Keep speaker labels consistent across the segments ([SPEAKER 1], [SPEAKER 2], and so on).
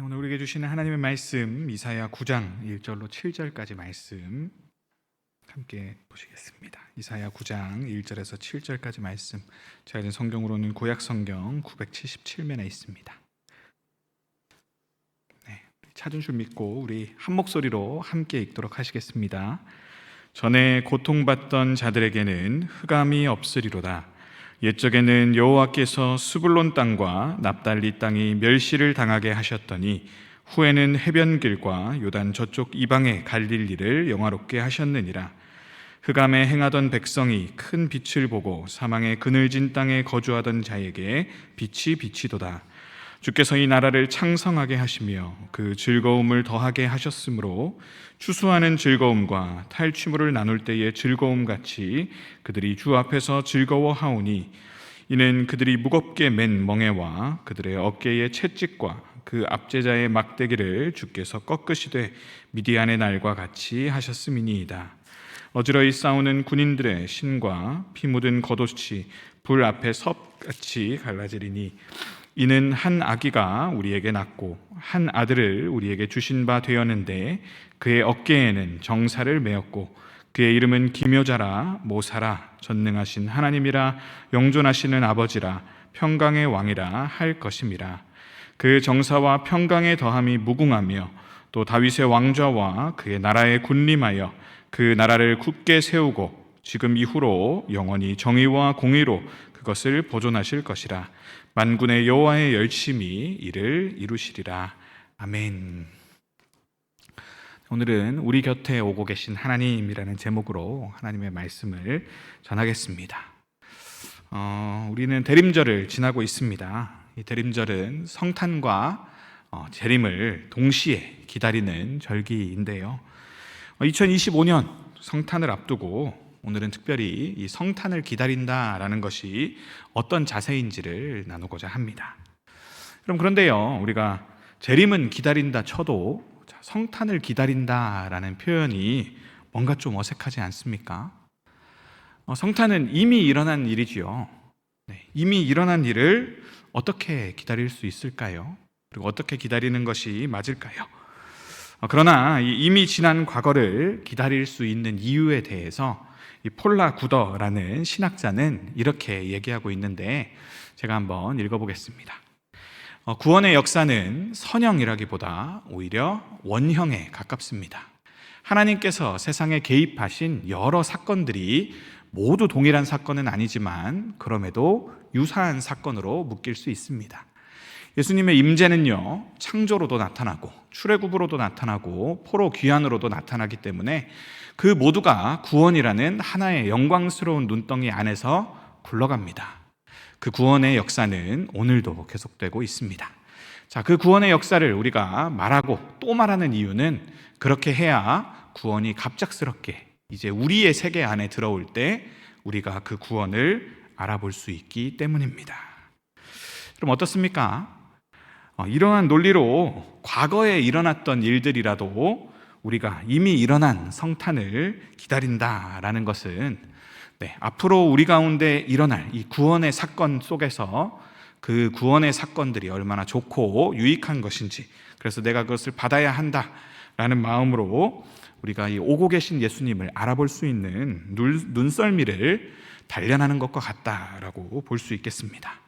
[SPEAKER 1] 오늘 우리에게 주시는 하나님의 말씀 이사야 9장 1절로 7절까지 말씀 함께 보시겠습니다. 이사야 9장 1절에서 7절까지 말씀, 제가 읽은 성경으로는 구약성경 977면에 있습니다. 찾은 줄 믿고 우리 한 목소리로 함께 읽도록 하시겠습니다. 전에 고통받던 자들에게는 흑암이 없으리로다. 옛적에는 여호와께서 스불론 땅과 납달리 땅이 멸시를 당하게 하셨더니 후에는 해변길과 요단 저쪽 이방에 갈릴 일을 영화롭게 하셨느니라. 흑암에 행하던 백성이 큰 빛을 보고 사망의 그늘진 땅에 거주하던 자에게 빛이 비치도다. 주께서 이 나라를 창성하게 하시며 그 즐거움을 더하게 하셨으므로 추수하는 즐거움과 탈취물을 나눌 때의 즐거움같이 그들이 주 앞에서 즐거워하오니, 이는 그들이 무겁게 맨 멍에와 그들의 어깨의 채찍과 그 압제자의 막대기를 주께서 꺾으시되 미디안의 날과 같이 하셨음이니이다. 어지러이 싸우는 군인들의 신과 피 묻은 겉옷이 불 앞에 섭같이 갈라지리니, 이는 한 아기가 우리에게 낳고 한 아들을 우리에게 주신 바 되었는데 그의 어깨에는 정사를 메었고 그의 이름은 기묘자라 모사라 전능하신 하나님이라 영존하시는 아버지라 평강의 왕이라 할 것임이라. 그 정사와 평강의 더함이 무궁하며 또 다윗의 왕좌와 그의 나라에 군림하여 그 나라를 굳게 세우고 지금 이후로 영원히 정의와 공의로 그것을 보존하실 것이라. 만군의 여호와의 열심히 이를 이루시리라. 아멘. 오늘은 우리 곁에 오고 계신 하나님이라는 제목으로 하나님의 말씀을 전하겠습니다. 우리는 대림절을 지나고 있습니다. 이 대림절은 성탄과 재림을 동시에 기다리는 절기인데요. 2025년 성탄을 앞두고 오늘은 특별히 이 성탄을 기다린다라는 것이 어떤 자세인지를 나누고자 합니다. 그런데요, 우리가 재림은 기다린다 쳐도 성탄을 기다린다라는 표현이 뭔가 좀 어색하지 않습니까? 성탄은 이미 일어난 일이지요. 이미 일어난 일을 어떻게 기다릴 수 있을까요? 그리고 어떻게 기다리는 것이 맞을까요? 그러나 이미 지난 과거를 기다릴 수 있는 이유에 대해서 이 폴라 구더라는 신학자는 이렇게 얘기하고 있는데, 제가 한번 읽어보겠습니다. 구원의 역사는 선형이라기보다 오히려 원형에 가깝습니다. 하나님께서 세상에 개입하신 여러 사건들이 모두 동일한 사건은 아니지만 그럼에도 유사한 사건으로 묶일 수 있습니다. 예수님의 임재는요, 창조로도 나타나고 출애굽으로도 나타나고 포로 귀환으로도 나타나기 때문에 그 모두가 구원이라는 하나의 영광스러운 눈덩이 안에서 굴러갑니다. 그 구원의 역사는 오늘도 계속되고 있습니다. 자, 그 구원의 역사를 우리가 말하고 또 말하는 이유는 그렇게 해야 구원이 갑작스럽게 이제 우리의 세계 안에 들어올 때 우리가 그 구원을 알아볼 수 있기 때문입니다. 그럼 어떻습니까? 이러한 논리로 과거에 일어났던 일들이라도 우리가 이미 일어난 성탄을 기다린다라는 것은 앞으로 우리 가운데 일어날 이 구원의 사건 속에서 그 구원의 사건들이 얼마나 좋고 유익한 것인지, 그래서 내가 그것을 받아야 한다라는 마음으로 우리가 이 오고 계신 예수님을 알아볼 수 있는 눈썰미를 단련하는 것과 같다라고 볼 수 있겠습니다.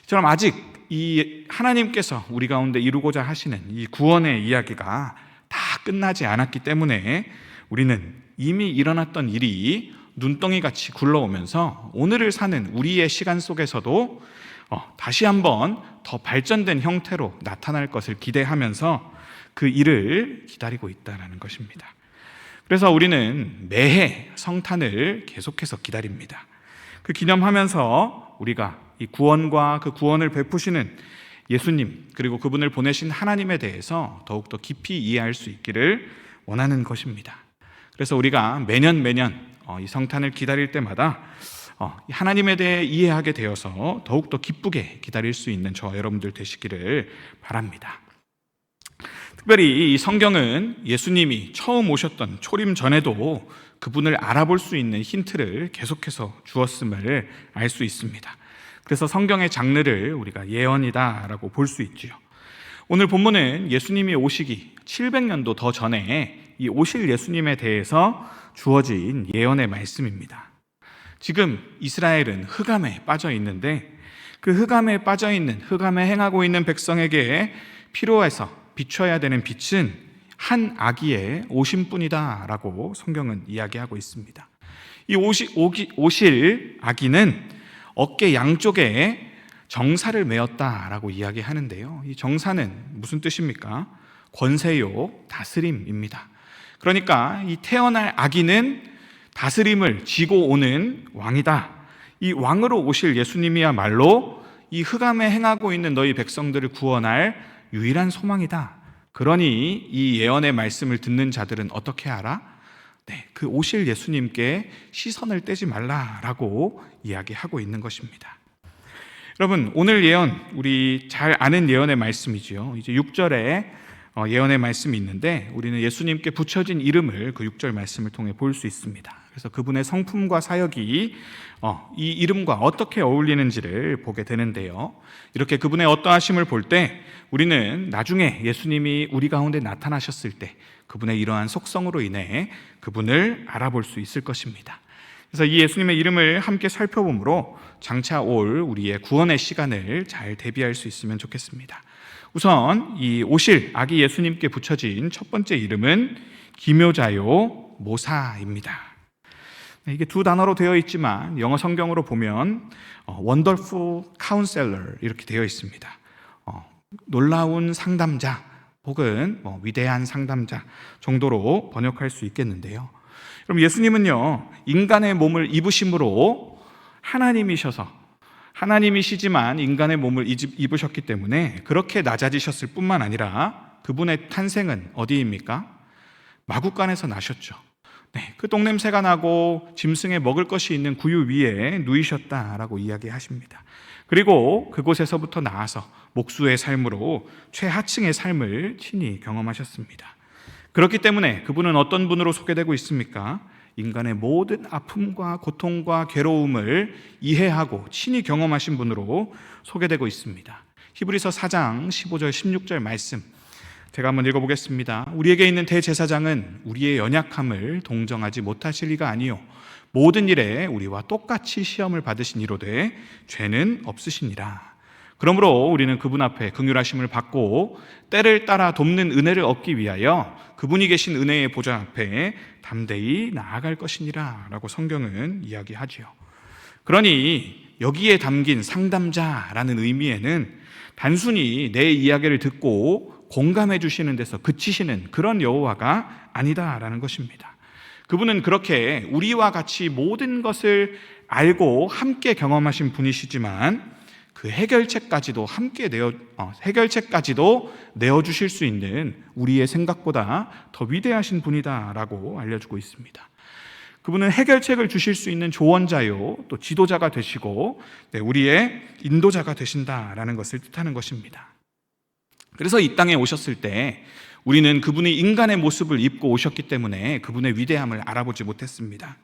[SPEAKER 1] 이처럼 아직 이 하나님께서 우리 가운데 이루고자 하시는 이 구원의 이야기가 다 끝나지 않았기 때문에 우리는 이미 일어났던 일이 눈덩이같이 굴러오면서 오늘을 사는 우리의 시간 속에서도 다시 한번 더 발전된 형태로 나타날 것을 기대하면서 그 일을 기다리고 있다는 것입니다. 그래서 우리는 매해 성탄을 계속해서 기다립니다. 그 기념하면서 우리가 이 구원과 그 구원을 베푸시는 예수님, 그리고 그분을 보내신 하나님에 대해서 더욱더 깊이 이해할 수 있기를 원하는 것입니다. 그래서 우리가 매년 이 성탄을 기다릴 때마다 하나님에 대해 이해하게 되어서 더욱더 기쁘게 기다릴 수 있는 저와 여러분들 되시기를 바랍니다. 특별히 이 성경은 예수님이 처음 오셨던 초림 전에도 그분을 알아볼 수 있는 힌트를 계속해서 주었음을 알 수 있습니다. 그래서 성경의 장르를 우리가 예언이다라고 볼 수 있죠. 오늘 본문은 예수님이 오시기 700년도 더 전에 이 오실 예수님에 대해서 주어진 예언의 말씀입니다. 지금 이스라엘은 흑암에 빠져 있는데 그 흑암에 빠져 있는, 흑암에 행하고 있는 백성에게 필요해서 비춰야 되는 빛은 한 아기의 오심뿐이다 라고 성경은 이야기하고 있습니다. 이 오실 아기는 어깨 양쪽에 정사를 메었다라고 이야기하는데요. 이 정사는 무슨 뜻입니까? 권세요, 다스림입니다. 그러니까 이 태어날 아기는 다스림을 지고 오는 왕이다. 이 왕으로 오실 예수님이야말로 이 흑암에 행하고 있는 너희 백성들을 구원할 유일한 소망이다. 그러니 이 예언의 말씀을 듣는 자들은 어떻게 알아? 그 오실 예수님께 시선을 떼지 말라라고 이야기하고 있는 것입니다. 여러분, 오늘 예언, 우리 잘 아는 예언의 말씀이죠. 이제 6절에 예언의 말씀이 있는데 우리는 예수님께 붙여진 이름을 그 6절 말씀을 통해 볼 수 있습니다. 그래서 그분의 성품과 사역이 이 이름과 어떻게 어울리는지를 보게 되는데요. 이렇게 그분의 어떠하심을 볼 때 우리는 나중에 예수님이 우리 가운데 나타나셨을 때 그분의 이러한 속성으로 인해 그분을 알아볼 수 있을 것입니다. 그래서 이 예수님의 이름을 함께 살펴보므로 장차 올 우리의 구원의 시간을 잘 대비할 수 있으면 좋겠습니다. 우선 이 오실 아기 예수님께 붙여진 첫 번째 이름은 기묘자요 모사입니다. 이게 두 단어로 되어 있지만 영어 성경으로 보면 Wonderful Counselor 이렇게 되어 있습니다. 놀라운 상담자 혹은 위대한 상담자 정도로 번역할 수 있겠는데요. 그럼 예수님은요, 인간의 몸을 입으심으로 하나님이시지만 인간의 몸을 입으셨기 때문에 그렇게 낮아지셨을 뿐만 아니라 그분의 탄생은 어디입니까? 마구간에서 나셨죠. 그 똥냄새가 나고 짐승에 먹을 것이 있는 구유 위에 누이셨다라고 이야기하십니다. 그리고 그곳에서부터 나아서 목수의 삶으로 최하층의 삶을 친히 경험하셨습니다. 그렇기 때문에 그분은 어떤 분으로 소개되고 있습니까? 인간의 모든 아픔과 고통과 괴로움을 이해하고 친히 경험하신 분으로 소개되고 있습니다. 히브리서 4장 15절 16절 말씀 제가 한번 읽어보겠습니다. 우리에게 있는 대제사장은 우리의 연약함을 동정하지 못하실 리가 아니요 모든 일에 우리와 똑같이 시험을 받으신 이로되 죄는 없으시니라. 그러므로 우리는 그분 앞에 긍휼하심을 받고 때를 따라 돕는 은혜를 얻기 위하여 그분이 계신 은혜의 보좌 앞에 담대히 나아갈 것이니라 라고 성경은 이야기하지요. 그러니 여기에 담긴 상담자라는 의미에는 단순히 내 이야기를 듣고 공감해 주시는 데서 그치시는 그런 여호와가 아니다라는 것입니다. 그분은 그렇게 우리와 같이 모든 것을 알고 함께 경험하신 분이시지만 그 해결책까지도 내어주실 수 있는 우리의 생각보다 더 위대하신 분이다라고 알려주고 있습니다. 그분은 해결책을 주실 수 있는 조언자요, 또 지도자가 되시고 우리의 인도자가 되신다라는 것을 뜻하는 것입니다. 그래서 이 땅에 오셨을 때 우리는 그분이 인간의 모습을 입고 오셨기 때문에 그분의 위대함을 알아보지 못했습니다.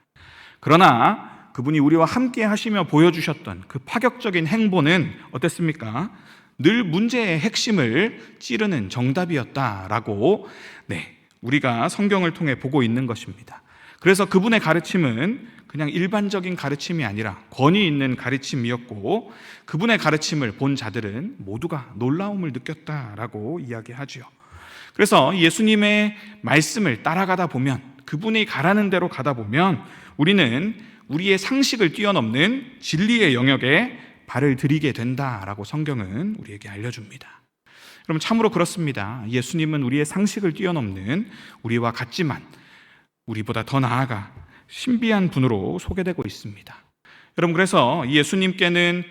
[SPEAKER 1] 그러나 그분이 우리와 함께 하시며 보여주셨던 그 파격적인 행보는 어땠습니까? 늘 문제의 핵심을 찌르는 정답이었다라고 우리가 성경을 통해 보고 있는 것입니다. 그래서 그분의 가르침은 그냥 일반적인 가르침이 아니라 권위 있는 가르침이었고 그분의 가르침을 본 자들은 모두가 놀라움을 느꼈다라고 이야기하죠. 그래서 예수님의 말씀을 따라가다 보면, 그분이 가라는 대로 가다 보면 우리는 우리의 상식을 뛰어넘는 진리의 영역에 발을 들이게 된다라고 성경은 우리에게 알려줍니다. 여러분, 참으로 그렇습니다. 예수님은 우리의 상식을 뛰어넘는, 우리와 같지만 우리보다 더 나아가 신비한 분으로 소개되고 있습니다. 여러분, 그래서 예수님께는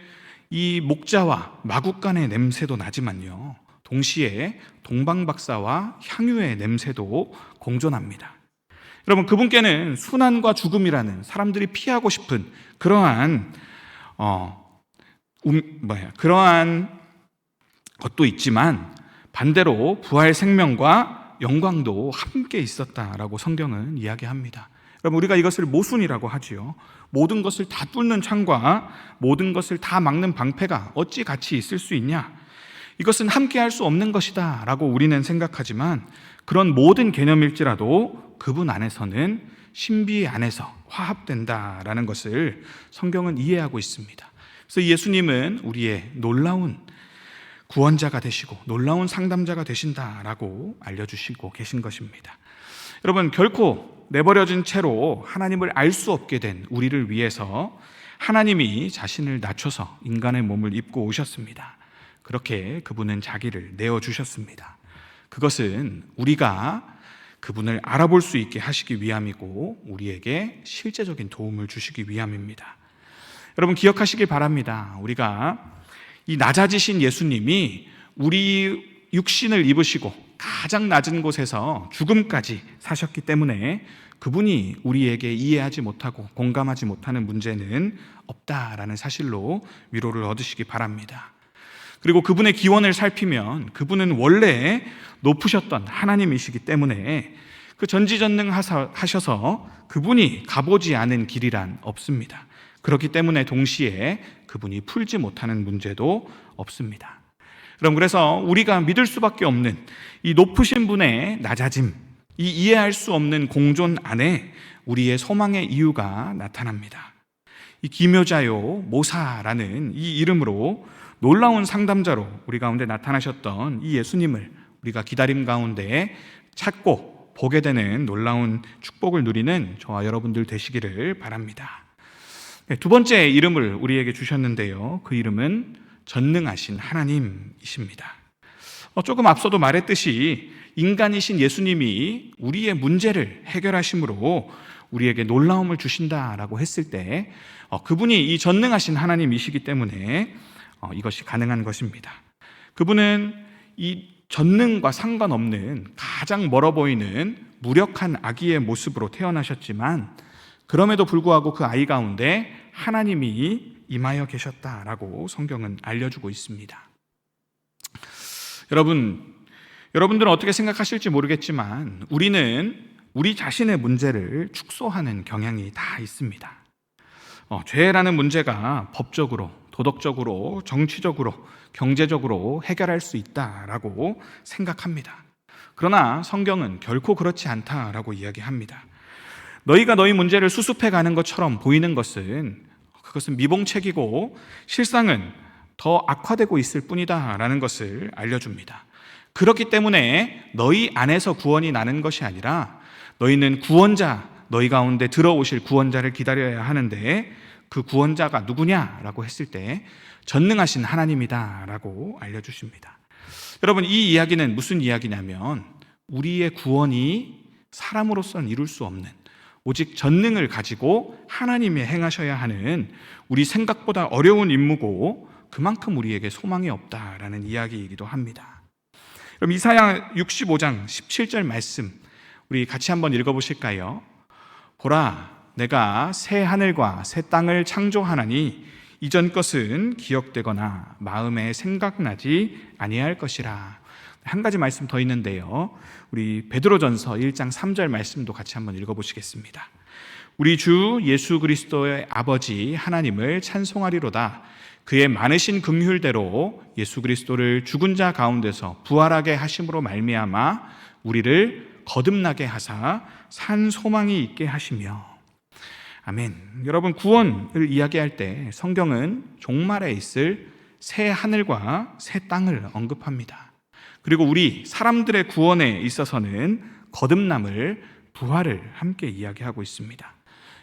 [SPEAKER 1] 이 목자와 마구간의 냄새도 나지만요, 동시에 동방박사와 향유의 냄새도 공존합니다. 여러분, 그분께는 순환과 죽음이라는 사람들이 피하고 싶은 그러한 것도 있지만 반대로 부활 생명과 영광도 함께 있었다라고 성경은 이야기합니다. 여러분, 우리가 이것을 모순이라고 하지요. 모든 것을 다 뚫는 창과 모든 것을 다 막는 방패가 어찌 같이 있을 수 있냐? 이것은 함께 할 수 없는 것이다 라고 우리는 생각하지만 그런 모든 개념일지라도 그분 안에서는 신비 안에서 화합된다라는 것을 성경은 이해하고 있습니다. 그래서 예수님은 우리의 놀라운 구원자가 되시고 놀라운 상담자가 되신다라고 알려주시고 계신 것입니다. 여러분, 결코 내버려진 채로 하나님을 알 수 없게 된 우리를 위해서 하나님이 자신을 낮춰서 인간의 몸을 입고 오셨습니다. 그렇게 그분은 자기를 내어주셨습니다. 그것은 우리가 그분을 알아볼 수 있게 하시기 위함이고 우리에게 실제적인 도움을 주시기 위함입니다. 여러분, 기억하시기 바랍니다. 우리가 이 낮아지신 예수님이 우리 육신을 입으시고 가장 낮은 곳에서 죽음까지 사셨기 때문에 그분이 우리에게 이해하지 못하고 공감하지 못하는 문제는 없다라는 사실로 위로를 얻으시기 바랍니다. 그리고 그분의 기원을 살피면 그분은 원래 높으셨던 하나님이시기 때문에 그 전지전능하셔서 그분이 가보지 않은 길이란 없습니다. 그렇기 때문에 동시에 그분이 풀지 못하는 문제도 없습니다. 여러분, 그래서 우리가 믿을 수밖에 없는 이 높으신 분의 낮아짐, 이 이해할 수 없는 공존 안에 우리의 소망의 이유가 나타납니다. 이 기묘자요 모사라는 이 이름으로 놀라운 상담자로 우리 가운데 나타나셨던 이 예수님을 우리가 기다림 가운데 찾고 보게 되는 놀라운 축복을 누리는 저와 여러분들 되시기를 바랍니다. 두 번째 이름을 우리에게 주셨는데요, 그 이름은 전능하신 하나님이십니다. 조금 앞서도 말했듯이 인간이신 예수님이 우리의 문제를 해결하심으로 우리에게 놀라움을 주신다라고 했을 때 그분이 이 전능하신 하나님이시기 때문에 이것이 가능한 것입니다. 그분은 이 전능과 상관없는 가장 멀어 보이는 무력한 아기의 모습으로 태어나셨지만 그럼에도 불구하고 그 아이 가운데 하나님이 임하여 계셨다라고 성경은 알려주고 있습니다. 여러분들은 어떻게 생각하실지 모르겠지만 우리는 우리 자신의 문제를 축소하는 경향이 다 있습니다. 죄라는 문제가 법적으로, 도덕적으로, 정치적으로, 경제적으로 해결할 수 있다라고 생각합니다. 그러나 성경은 결코 그렇지 않다라고 이야기합니다. 너희가 너희 문제를 수습해 가는 것처럼 보이는 것은 그것은 미봉책이고 실상은 더 악화되고 있을 뿐이다라는 것을 알려줍니다. 그렇기 때문에 너희 안에서 구원이 나는 것이 아니라 너희는 구원자, 너희 가운데 들어오실 구원자를 기다려야 하는데 그 구원자가 누구냐라고 했을 때 전능하신 하나님이다라고 알려주십니다. 여러분, 이 이야기는 무슨 이야기냐면 우리의 구원이 사람으로서는 이룰 수 없는 오직 전능을 가지고 하나님이 행하셔야 하는 우리 생각보다 어려운 임무고 그만큼 우리에게 소망이 없다라는 이야기이기도 합니다. 그럼 이사야 65장 17절 말씀 우리 같이 한번 읽어보실까요? 보라, 내가 새 하늘과 새 땅을 창조하나니 이전 것은 기억되거나 마음에 생각나지 아니할 것이라. 한 가지 말씀 더 있는데요, 우리 베드로전서 1장 3절 말씀도 같이 한번 읽어보시겠습니다. 우리 주 예수 그리스도의 아버지 하나님을 찬송하리로다. 그의 많으신 긍휼대로 예수 그리스도를 죽은 자 가운데서 부활하게 하심으로 말미암아 우리를 거듭나게 하사 산 소망이 있게 하시며. 아멘. 여러분, 구원을 이야기할 때 성경은 종말에 있을 새 하늘과 새 땅을 언급합니다. 그리고 우리 사람들의 구원에 있어서는 거듭남을, 부활을 함께 이야기하고 있습니다.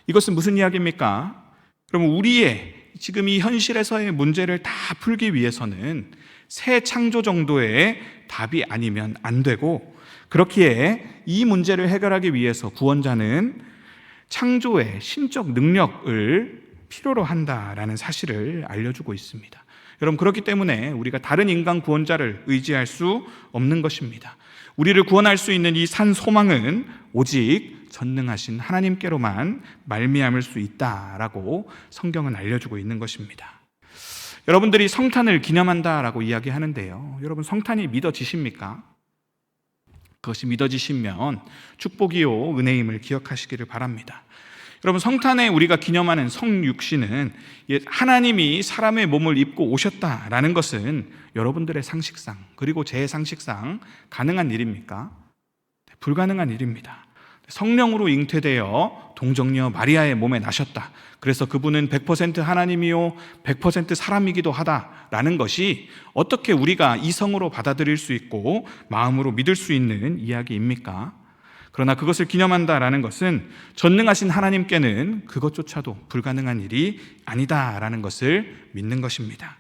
[SPEAKER 1] 이것은 무슨 이야기입니까? 그럼 우리의 지금 이 현실에서의 문제를 다 풀기 위해서는 새 창조 정도의 답이 아니면 안 되고, 그렇기에 이 문제를 해결하기 위해서 구원자는 창조의 신적 능력을 필요로 한다라는 사실을 알려주고 있습니다. 여러분, 그렇기 때문에 우리가 다른 인간 구원자를 의지할 수 없는 것입니다. 우리를 구원할 수 있는 이 산 소망은 오직 전능하신 하나님께로만 말미암을 수 있다라고 성경은 알려주고 있는 것입니다. 여러분들이 성탄을 기념한다라고 이야기하는데요, 여러분, 성탄이 믿어지십니까? 그것이 믿어지시면 축복이요 은혜임을 기억하시기를 바랍니다. 여러분, 성탄에 우리가 기념하는 성육신은 하나님이 사람의 몸을 입고 오셨다라는 것은 여러분들의 상식상, 그리고 제 상식상 가능한 일입니까? 불가능한 일입니다. 성령으로 잉태되어 동정녀 마리아의 몸에 나셨다. 그래서 그분은 100% 하나님이요 100% 사람이기도 하다라는 것이 어떻게 우리가 이성으로 받아들일 수 있고 마음으로 믿을 수 있는 이야기입니까? 그러나 그것을 기념한다라는 것은 전능하신 하나님께는 그것조차도 불가능한 일이 아니다라는 것을 믿는 것입니다.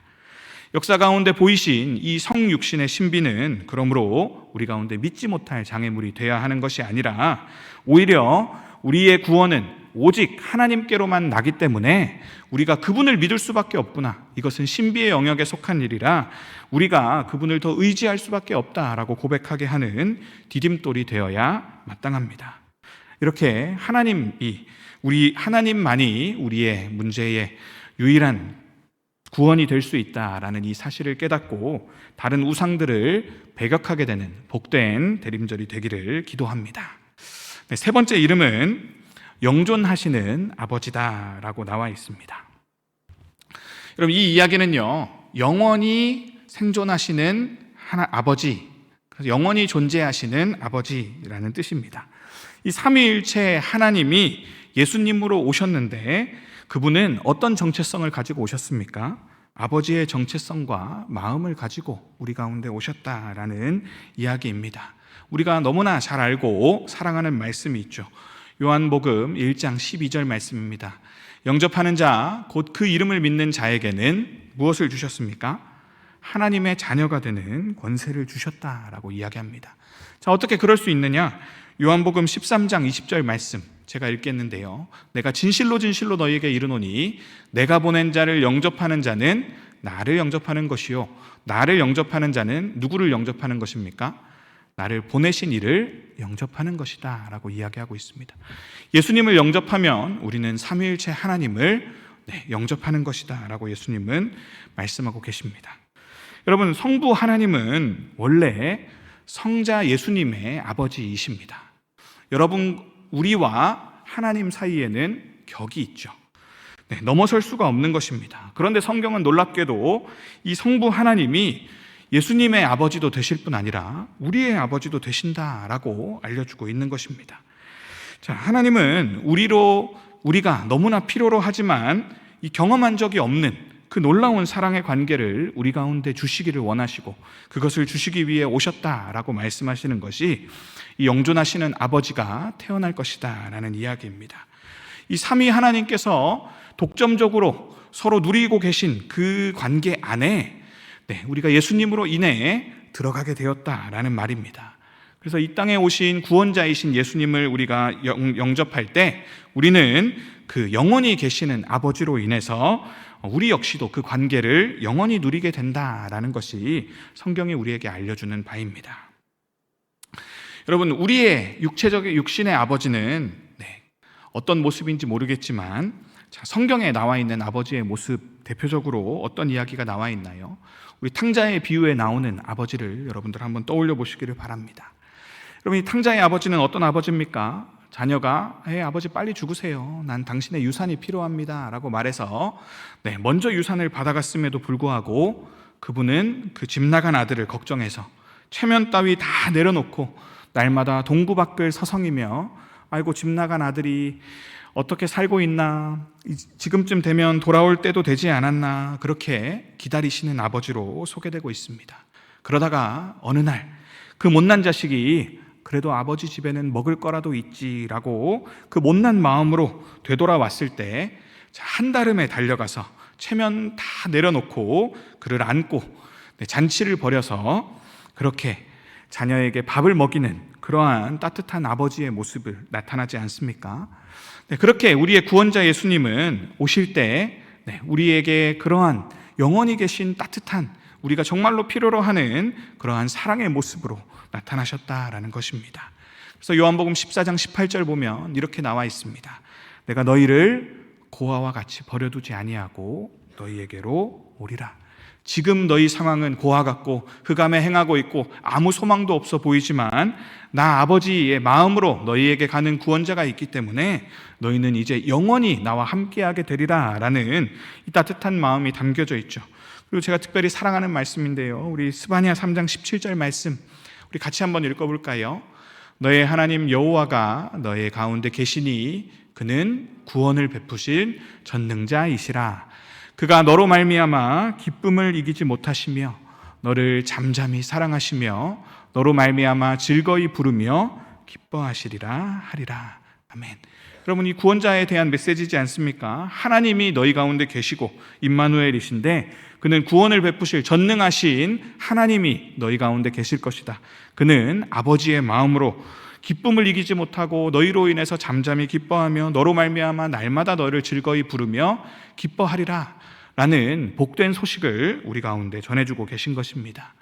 [SPEAKER 1] 역사 가운데 보이신 이 성육신의 신비는 그러므로 우리 가운데 믿지 못할 장애물이 되어야 하는 것이 아니라 오히려 우리의 구원은 오직 하나님께로만 나기 때문에 우리가 그분을 믿을 수밖에 없구나, 이것은 신비의 영역에 속한 일이라 우리가 그분을 더 의지할 수밖에 없다라고 고백하게 하는 디딤돌이 되어야 마땅합니다. 이렇게 하나님만이 우리의 문제의 유일한 구원이 될 수 있다라는 이 사실을 깨닫고 다른 우상들을 배격하게 되는 복된 대림절이 되기를 기도합니다. 네, 세 번째 이름은 영존하시는 아버지다라고 나와 있습니다. 여러분, 이 이야기는요, 영원히 생존하시는 아버지, 영원히 존재하시는 아버지라는 뜻입니다. 이 삼위일체 하나님이 예수님으로 오셨는데 그분은 어떤 정체성을 가지고 오셨습니까? 아버지의 정체성과 마음을 가지고 우리 가운데 오셨다라는 이야기입니다. 우리가 너무나 잘 알고 사랑하는 말씀이 있죠. 요한복음 1장 12절 말씀입니다. 영접하는 자, 곧 그 이름을 믿는 자에게는 무엇을 주셨습니까? 하나님의 자녀가 되는 권세를 주셨다라고 이야기합니다. 자, 어떻게 그럴 수 있느냐? 요한복음 13장 20절 말씀 제가 읽겠는데요. 내가 진실로 진실로 너희에게 이르노니 내가 보낸 자를 영접하는 자는 나를 영접하는 것이요, 나를 영접하는 자는 누구를 영접하는 것입니까? 나를 보내신 이를 영접하는 것이다 라고 이야기하고 있습니다. 예수님을 영접하면 우리는 삼위일체 하나님을 영접하는 것이다 라고 예수님은 말씀하고 계십니다. 여러분, 성부 하나님은 원래 성자 예수님의 아버지이십니다. 여러분, 우리와 하나님 사이에는 격이 있죠. 넘어설 수가 없는 것입니다. 그런데 성경은 놀랍게도 이 성부 하나님이 예수님의 아버지도 되실 뿐 아니라 우리의 아버지도 되신다라고 알려주고 있는 것입니다. 자, 하나님은 우리가 너무나 필요로 하지만 이 경험한 적이 없는 그 놀라운 사랑의 관계를 우리 가운데 주시기를 원하시고 그것을 주시기 위해 오셨다라고 말씀하시는 것이 이 영존하시는 아버지가 태어날 것이다 라는 이야기입니다. 이 삼위 하나님께서 독점적으로 서로 누리고 계신 그 관계 안에 우리가 예수님으로 인해 들어가게 되었다라는 말입니다. 그래서 이 땅에 오신 구원자이신 예수님을 우리가 영접할 때 우리는 그 영원히 계시는 아버지로 인해서 우리 역시도 그 관계를 영원히 누리게 된다라는 것이 성경이 우리에게 알려주는 바입니다. 여러분, 우리의 육신의 아버지는 어떤 모습인지 모르겠지만 성경에 나와 있는 아버지의 모습, 대표적으로 어떤 이야기가 나와 있나요? 우리 탕자의 비유에 나오는 아버지를 여러분들 한번 떠올려 보시기를 바랍니다. 여러분, 이 탕자의 아버지는 어떤 아버지입니까? 자녀가 아버지 빨리 죽으세요, 난 당신의 유산이 필요합니다 라고 말해서 먼저 유산을 받아갔음에도 불구하고 그분은 그 집 나간 아들을 걱정해서 체면 따위 다 내려놓고 날마다 동구밖을 서성이며 아이고 집 나간 아들이 어떻게 살고 있나, 지금쯤 되면 돌아올 때도 되지 않았나, 그렇게 기다리시는 아버지로 소개되고 있습니다. 그러다가 어느 날 그 못난 자식이 그래도 아버지 집에는 먹을 거라도 있지라고 그 못난 마음으로 되돌아왔을 때 한달음에 달려가서 체면 다 내려놓고 그를 안고 잔치를 벌여서 그렇게 자녀에게 밥을 먹이는 그러한 따뜻한 아버지의 모습을 나타나지 않습니까? 그렇게 우리의 구원자 예수님은 오실 때 우리에게 그러한 영원히 계신 따뜻한, 우리가 정말로 필요로 하는 그러한 사랑의 모습으로 나타나셨다라는 것입니다. 그래서 요한복음 14장 18절 보면 이렇게 나와 있습니다. 내가 너희를 고아와 같이 버려두지 아니하고 너희에게로 오리라. 지금 너희 상황은 고와 같고 흑암에 행하고 있고 아무 소망도 없어 보이지만 나 아버지의 마음으로 너희에게 가는 구원자가 있기 때문에 너희는 이제 영원히 나와 함께하게 되리라 라는 이 따뜻한 마음이 담겨져 있죠. 그리고 제가 특별히 사랑하는 말씀인데요, 우리 스바냐 3장 17절 말씀 우리 같이 한번 읽어볼까요? 너의 하나님 여호와가 너의 가운데 계시니 그는 구원을 베푸실 전능자이시라. 그가 너로 말미암아 기쁨을 이기지 못하시며 너를 잠잠히 사랑하시며 너로 말미암아 즐거이 부르며 기뻐하시리라 하리라. 아멘. 여러분, 이 구원자에 대한 메시지지 않습니까? 하나님이 너희 가운데 계시고 임마누엘이신데 그는 구원을 베푸실 전능하신 하나님이 너희 가운데 계실 것이다. 그는 아버지의 마음으로 기쁨을 이기지 못하고 너희로 인해서 잠잠히 기뻐하며 너로 말미암아 날마다 너를 즐거이 부르며 기뻐하리라 라는 복된 소식을 우리 가운데 전해주고 계신 것입니다.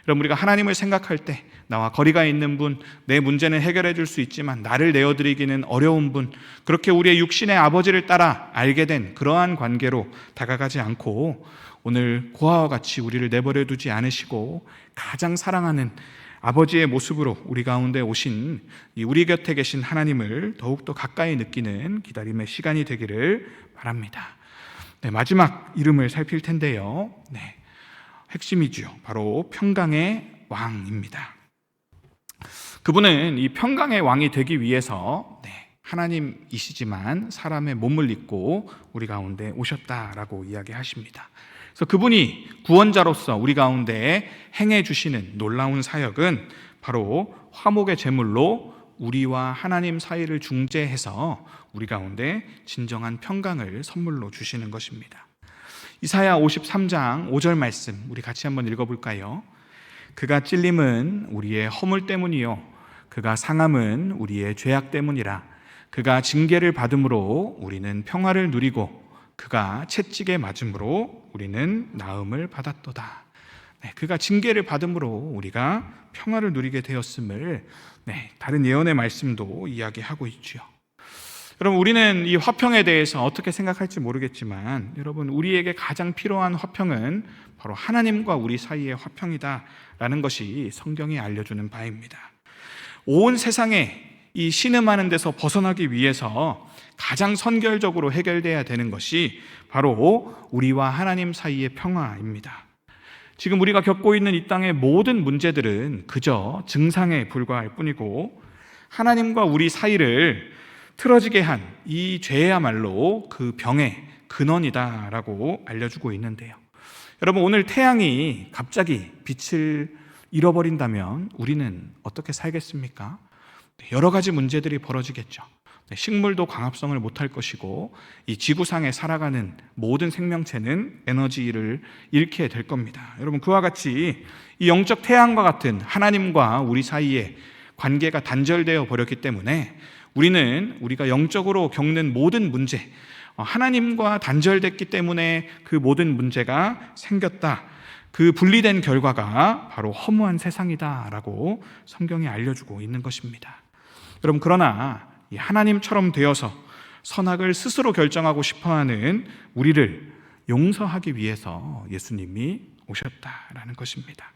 [SPEAKER 1] 여러분, 우리가 하나님을 생각할 때 나와 거리가 있는 분, 내 문제는 해결해 줄 수 있지만 나를 내어드리기는 어려운 분, 그렇게 우리의 육신의 아버지를 따라 알게 된 그러한 관계로 다가가지 않고 오늘 고아와 같이 우리를 내버려 두지 않으시고 가장 사랑하는 아버지의 모습으로 우리 가운데 오신 우리 곁에 계신 하나님을 더욱더 가까이 느끼는 기다림의 시간이 되기를 바랍니다. 네, 마지막 이름을 살필 텐데요. 네, 핵심이죠. 바로 평강의 왕입니다. 그분은 이 평강의 왕이 되기 위해서 하나님이시지만 사람의 몸을 입고 우리 가운데 오셨다라고 이야기하십니다. 그래서 그분이 구원자로서 우리 가운데 행해 주시는 놀라운 사역은 바로 화목의 제물로 우리와 하나님 사이를 중재해서 우리 가운데 진정한 평강을 선물로 주시는 것입니다. 이사야 53장 5절 말씀 우리 같이 한번 읽어볼까요? 그가 찔림은 우리의 허물 때문이요 그가 상함은 우리의 죄악 때문이라. 그가 징계를 받음으로 우리는 평화를 누리고 그가 채찍에 맞음으로 우리는 나음을 받았도다. 그가 징계를 받음으로 우리가 평화를 누리게 되었음을 다른 예언의 말씀도 이야기하고 있죠. 여러분, 우리는 이 화평에 대해서 어떻게 생각할지 모르겠지만 여러분, 우리에게 가장 필요한 화평은 바로 하나님과 우리 사이의 화평이다라는 것이 성경이 알려주는 바입니다. 온 세상에 이 신음하는 데서 벗어나기 위해서 가장 선결적으로 해결돼야 되는 것이 바로 우리와 하나님 사이의 평화입니다. 지금 우리가 겪고 있는 이 땅의 모든 문제들은 그저 증상에 불과할 뿐이고 하나님과 우리 사이를 틀어지게 한 이 죄야말로 그 병의 근원이다라고 알려주고 있는데요. 여러분, 오늘 태양이 갑자기 빛을 잃어버린다면 우리는 어떻게 살겠습니까? 여러 가지 문제들이 벌어지겠죠. 식물도 광합성을 못할 것이고 이 지구상에 살아가는 모든 생명체는 에너지를 잃게 될 겁니다. 여러분, 그와 같이 이 영적 태양과 같은 하나님과 우리 사이에 관계가 단절되어 버렸기 때문에 우리가 영적으로 겪는 모든 문제, 하나님과 단절됐기 때문에 그 모든 문제가 생겼다. 그 분리된 결과가 바로 허무한 세상이다라고 성경이 알려주고 있는 것입니다. 여러분, 그러나 하나님처럼 되어서 선악을 스스로 결정하고 싶어하는 우리를 용서하기 위해서 예수님이 오셨다라는 것입니다.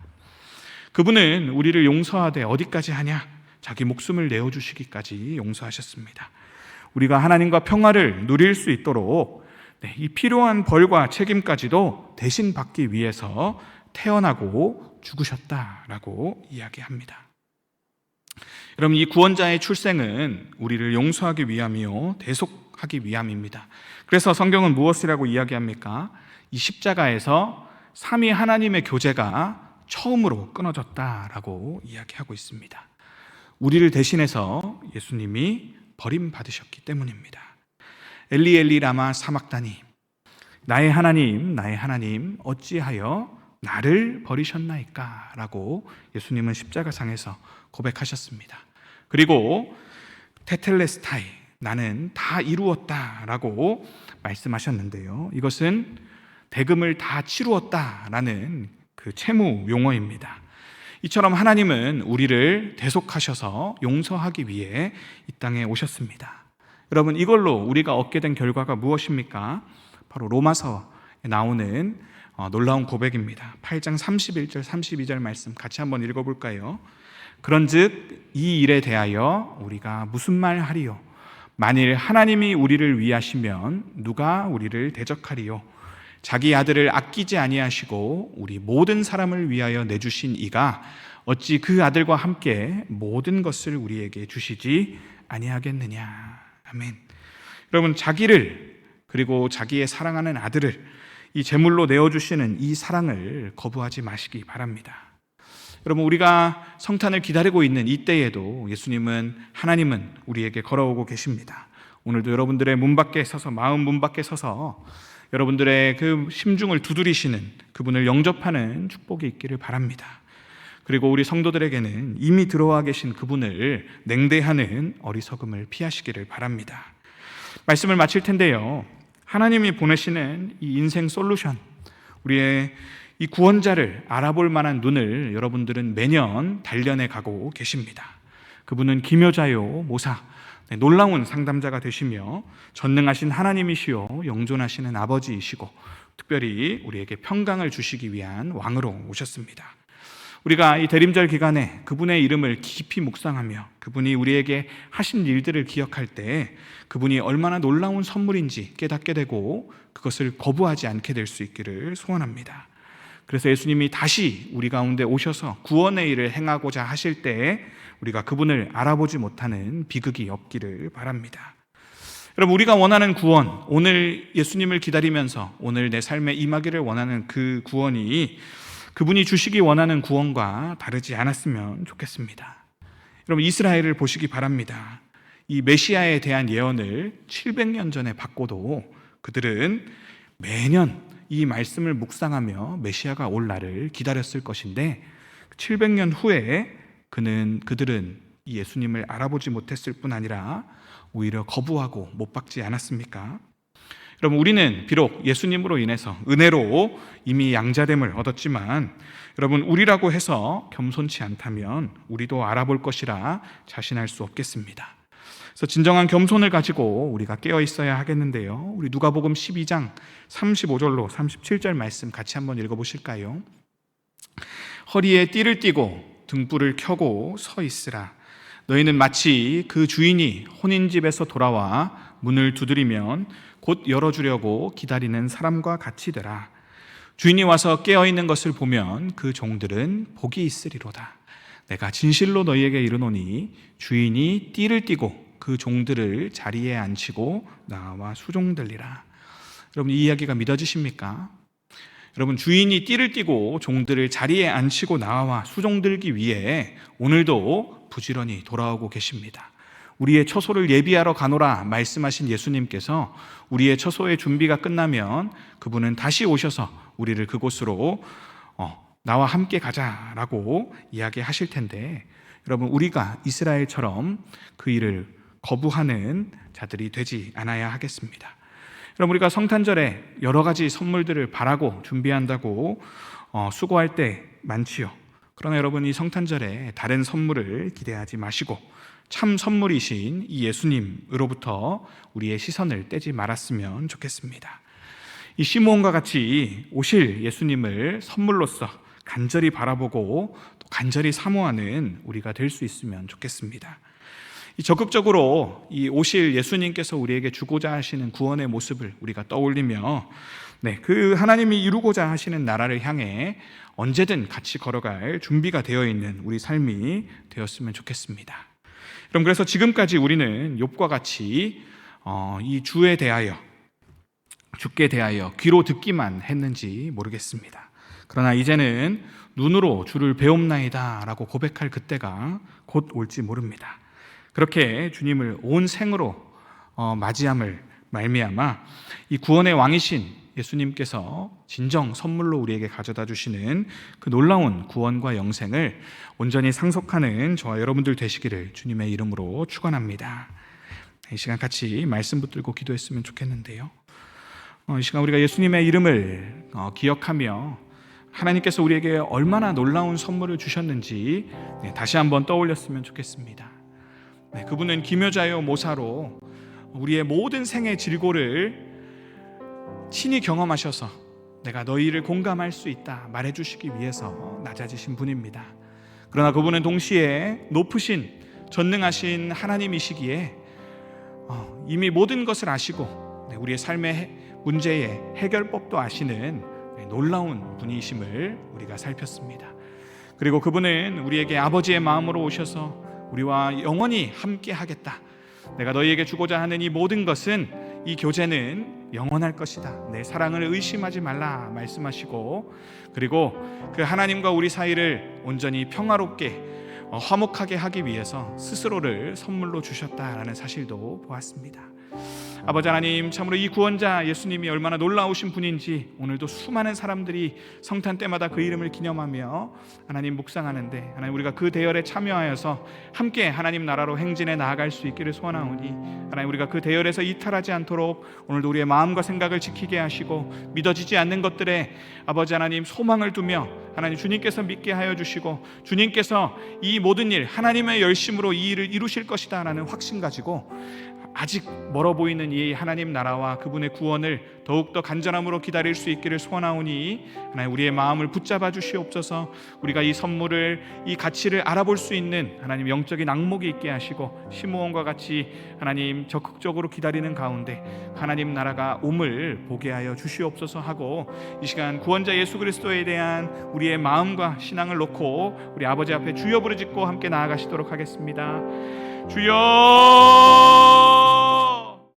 [SPEAKER 1] 그분은 우리를 용서하되 어디까지 하냐? 자기 목숨을 내어주시기까지 용서하셨습니다. 우리가 하나님과 평화를 누릴 수 있도록 이 필요한 벌과 책임까지도 대신 받기 위해서 태어나고 죽으셨다라고 이야기합니다. 여러분, 이 구원자의 출생은 우리를 용서하기 위함이요 대속하기 위함입니다. 그래서 성경은 무엇이라고 이야기합니까? 이 십자가에서 삼위 하나님의 교제가 처음으로 끊어졌다라고 이야기하고 있습니다. 우리를 대신해서 예수님이 버림받으셨기 때문입니다. 엘리 엘리 라마 사막다니, 나의 하나님 어찌하여 나를 버리셨나이까? 라고 예수님은 십자가상에서 고백하셨습니다. 그리고 테텔레스타이, 나는 다 이루었다 라고 말씀하셨는데요, 이것은 대금을 다 치루었다라는 그 채무 용어입니다. 이처럼 하나님은 우리를 대속하셔서 용서하기 위해 이 땅에 오셨습니다. 여러분, 이걸로 우리가 얻게 된 결과가 무엇입니까? 바로 로마서에 나오는 놀라운 고백입니다. 8장 31절 32절 말씀 같이 한번 읽어볼까요? 그런즉 이 일에 대하여 우리가 무슨 말 하리요? 만일 하나님이 우리를 위하시면 누가 우리를 대적하리요? 자기 아들을 아끼지 아니하시고 우리 모든 사람을 위하여 내주신 이가 어찌 그 아들과 함께 모든 것을 우리에게 주시지 아니하겠느냐. 아멘. 여러분, 자기를 그리고 자기의 사랑하는 아들을 이 제물로 내어주시는 이 사랑을 거부하지 마시기 바랍니다. 여러분, 우리가 성탄을 기다리고 있는 이때에도 하나님은 우리에게 걸어오고 계십니다. 오늘도 여러분들의 문 밖에 서서, 마음 문 밖에 서서 여러분들의 그 심중을 두드리시는 그분을 영접하는 축복이 있기를 바랍니다. 그리고 우리 성도들에게는 이미 들어와 계신 그분을 냉대하는 어리석음을 피하시기를 바랍니다. 말씀을 마칠 텐데요, 하나님이 보내시는 이 인생 솔루션, 우리의 이 구원자를 알아볼 만한 눈을 여러분들은 매년 단련해 가고 계십니다. 그분은 기묘자요 모사, 놀라운 상담자가 되시며 전능하신 하나님이시요 영존하시는 아버지이시고 특별히 우리에게 평강을 주시기 위한 왕으로 오셨습니다. 우리가 이 대림절 기간에 그분의 이름을 깊이 묵상하며 그분이 우리에게 하신 일들을 기억할 때 그분이 얼마나 놀라운 선물인지 깨닫게 되고 그것을 거부하지 않게 될 수 있기를 소원합니다. 그래서 예수님이 다시 우리 가운데 오셔서 구원의 일을 행하고자 하실 때 우리가 그분을 알아보지 못하는 비극이 없기를 바랍니다. 여러분, 우리가 원하는 구원, 오늘 예수님을 기다리면서 오늘 내 삶에 임하기를 원하는 그 구원이 그분이 주시기 원하는 구원과 다르지 않았으면 좋겠습니다. 여러분, 이스라엘을 보시기 바랍니다. 이 메시아에 대한 예언을 700년 전에 받고도 그들은 매년 이 말씀을 묵상하며 메시아가 올 날을 기다렸을 것인데 700년 후에 그들은 이 예수님을 알아보지 못했을 뿐 아니라 오히려 거부하고 못 박지 않았습니까? 여러분, 우리는 비록 예수님으로 인해서 은혜로 이미 양자됨을 얻었지만 여러분, 우리라고 해서 겸손치 않다면 우리도 알아볼 것이라 자신할 수 없겠습니다. 그래서 진정한 겸손을 가지고 우리가 깨어 있어야 하겠는데요, 우리 누가복음 12장 35절로 37절 말씀 같이 한번 읽어보실까요? 허리에 띠를 띠고 등불을 켜고 서 있으라. 너희는 마치 그 주인이 혼인집에서 돌아와 문을 두드리면 곧 열어주려고 기다리는 사람과 같이 되라. 주인이 와서 깨어있는 것을 보면 그 종들은 복이 있으리로다. 내가 진실로 너희에게 이르노니 주인이 띠를 띠고 그 종들을 자리에 앉히고 나와 수종들리라. 여러분, 이 이야기가 믿어지십니까? 여러분, 주인이 띠를 띠고 종들을 자리에 앉히고 나와 수종들기 위해 오늘도 부지런히 돌아오고 계십니다. 우리의 처소를 예비하러 가노라 말씀하신 예수님께서 우리의 처소의 준비가 끝나면 그분은 다시 오셔서 우리를 그곳으로 나와 함께 가자라고 이야기하실 텐데, 여러분, 우리가 이스라엘처럼 그 일을 거부하는 자들이 되지 않아야 하겠습니다. 여러분, 우리가 성탄절에 여러 가지 선물들을 바라고 준비한다고 수고할 때 많지요. 그러나 여러분, 이 성탄절에 다른 선물을 기대하지 마시고 참 선물이신 이 예수님으로부터 우리의 시선을 떼지 말았으면 좋겠습니다. 이 시므온과 같이 오실 예수님을 선물로서 간절히 바라보고 또 간절히 사모하는 우리가 될 수 있으면 좋겠습니다. 적극적으로 이 오실 예수님께서 우리에게 주고자 하시는 구원의 모습을 우리가 떠올리며 그 하나님이 이루고자 하시는 나라를 향해 언제든 같이 걸어갈 준비가 되어 있는 우리 삶이 되었으면 좋겠습니다. 그럼 그래서 지금까지 우리는 욥과 같이 이 주께 대하여 귀로 듣기만 했는지 모르겠습니다. 그러나 이제는 눈으로 주를 배옵나이다 라고 고백할 그때가 곧 올지 모릅니다. 그렇게 주님을 온 생으로 맞이함을 말미암아 이 구원의 왕이신 예수님께서 진정 선물로 우리에게 가져다 주시는 그 놀라운 구원과 영생을 온전히 상속하는 저와 여러분들 되시기를 주님의 이름으로 축원합니다. 이 시간 같이 말씀 붙들고 기도했으면 좋겠는데요, 이 시간 우리가 예수님의 이름을 기억하며 하나님께서 우리에게 얼마나 놀라운 선물을 주셨는지 다시 한번 떠올렸으면 좋겠습니다. 그분은 기묘자요 모사로 우리의 모든 생의 질고를 친히 경험하셔서 내가 너희를 공감할 수 있다 말해주시기 위해서 낮아지신 분입니다. 그러나 그분은 동시에 높으신 전능하신 하나님이시기에 이미 모든 것을 아시고 우리의 삶의 문제의 해결법도 아시는 놀라운 분이심을 우리가 살폈습니다. 그리고 그분은 우리에게 아버지의 마음으로 오셔서 우리와 영원히 함께 하겠다. 내가 너희에게 주고자 하는 이 모든 것은, 이 교제는 영원할 것이다. 내 사랑을 의심하지 말라 말씀하시고, 그리고 그 하나님과 우리 사이를 온전히 평화롭게 화목하게 하기 위해서 스스로를 선물로 주셨다라는 사실도 보았습니다. 아버지 하나님, 참으로 이 구원자 예수님이 얼마나 놀라우신 분인지 오늘도 수많은 사람들이 성탄 때마다 그 이름을 기념하며 하나님 묵상하는데, 하나님 우리가 그 대열에 참여하여서 함께 하나님 나라로 행진해 나아갈 수 있기를 소원하오니, 하나님 우리가 그 대열에서 이탈하지 않도록 오늘도 우리의 마음과 생각을 지키게 하시고, 믿어지지 않는 것들에 아버지 하나님 소망을 두며 하나님 주님께서 믿게 하여 주시고, 주님께서 이 모든 일 하나님의 열심으로 이 일을 이루실 것이다 라는 확신 가지고 아직 멀어 보이는 이 하나님 나라와 그분의 구원을 더욱더 간절함으로 기다릴 수 있기를 소원하오니, 하나님 우리의 마음을 붙잡아 주시옵소서. 우리가 이 선물을, 이 가치를 알아볼 수 있는 하나님 영적인 앙목이 있게 하시고, 시므온과 같이 하나님 적극적으로 기다리는 가운데 하나님 나라가 옴을 보게 하여 주시옵소서 하고, 이 시간 구원자 예수 그리스도에 대한 우리의 마음과 신앙을 놓고 우리 아버지 앞에 주여 부르짖고 함께 나아가시도록 하겠습니다. 주여!